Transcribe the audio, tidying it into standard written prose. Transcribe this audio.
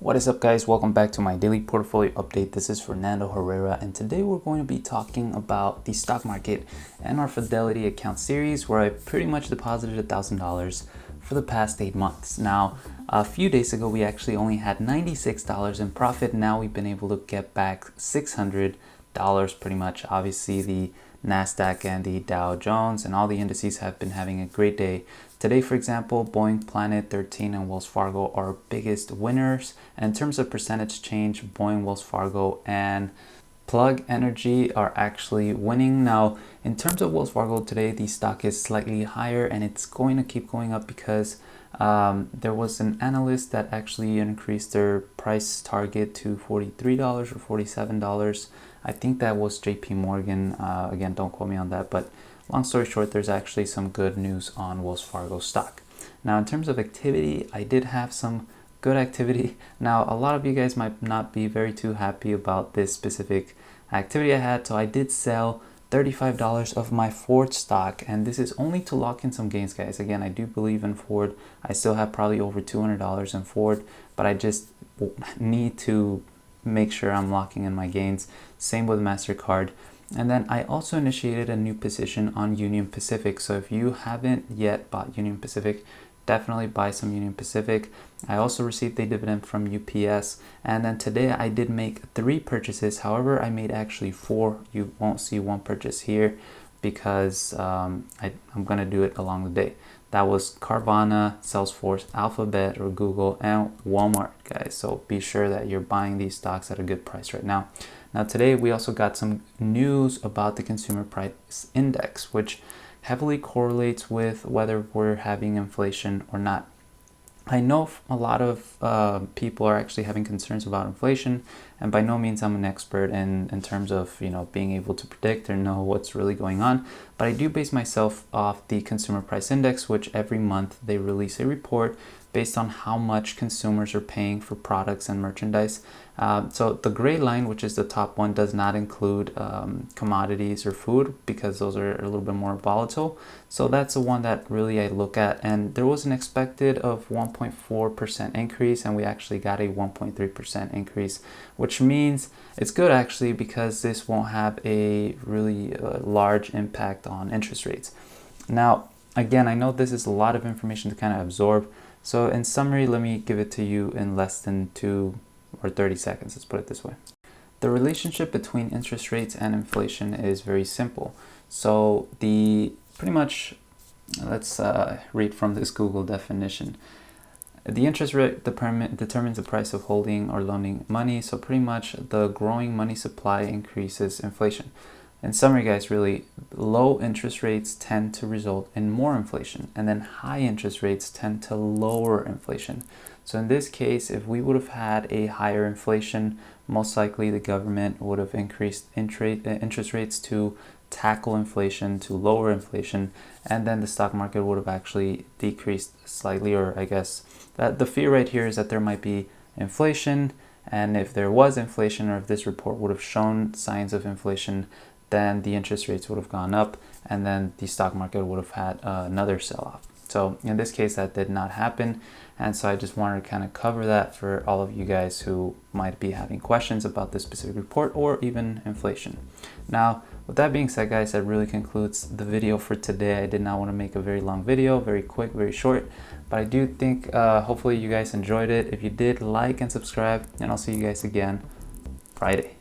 What is up, guys? Welcome back to my daily portfolio update. This is Fernando Herrera, and today we're going to be talking about the stock market and our Fidelity account series where I pretty much deposited $1,000 for the past 8 months. Now, a few days ago, we actually only had $96 in profit. Now we've been able to get back $600 pretty much. Obviously, the NASDAQ and the Dow Jones and all the indices have been having a great day. Today, for example, Boeing, Planet 13, and Wells Fargo are biggest winners. And in terms of percentage change, Boeing, Wells Fargo, and Plug Energy are actually winning. Now, in terms of Wells Fargo today, the stock is slightly higher and it's going to keep going up because there was an analyst that actually increased their price target to $43 or $47. I think that was JP Morgan. Again, don't quote me on that, but long story short, there's actually some good news on Wells Fargo stock. Now, in terms of activity, I did have some good activity. Now, a lot of you guys might not be very too happy about this specific activity I had, so I did sell $35 of my Ford stock, and this is only to lock in some gains, guys. Again, I do believe in Ford. I still have probably over $200 in Ford, but I just need to make sure I'm locking in my gains. Same with MasterCard. And then I also initiated a new position on Union Pacific. So if you haven't yet bought Union Pacific, definitely buy some Union Pacific. I also received a dividend from UPS. And then today I did make 3 purchases. However, I made actually 4. You won't see one purchase here because I'm going to do it along the day. That was Carvana, Salesforce, Alphabet or Google, and Walmart, guys. So be sure that you're buying these stocks at a good price right now. Now today we also got some news about the consumer price index, which heavily correlates with whether we're having inflation or not. I know a lot of people are actually having concerns about inflation, and by no means I'm an expert in terms of being able to predict or know what's really going on, but I do base myself off the consumer price index, which every month they release a report based on how much consumers are paying for products and merchandise. So the gray line, which is the top one, does not include commodities or food because those are a little bit more volatile. So that's the one that really I look at. And there was an expected of 1.4% increase, and we actually got a 1.3% increase, which means it's good actually because this won't have a really large impact on interest rates. Now, again, I know this is a lot of information to kind of absorb. So in summary, let me give it to you in less than 2 or 30 seconds. Let's put it this way. The relationship between interest rates and inflation is very simple. So pretty much, let's read from this Google definition. The interest rate determines the price of holding or loaning money. So pretty much the growing money supply increases inflation. In summary, guys, really low interest rates tend to result in more inflation, and then high interest rates tend to lower inflation. So in this case, if we would have had a higher inflation, most likely the government would have increased interest rates to tackle inflation, to lower inflation, and then the stock market would have actually decreased slightly, or I guess that the fear right here is that there might be inflation, and if there was inflation, or if this report would have shown signs of inflation, then the interest rates would have gone up and then the stock market would have had another sell-off. So in this case, that did not happen. And so I just wanted to kind of cover that for all of you guys who might be having questions about this specific report or even inflation. Now, with that being said, guys, that really concludes the video for today. I did not want to make a very long video, very quick, very short, but I do think hopefully you guys enjoyed it. If you did, like and subscribe, and I'll see you guys again Friday.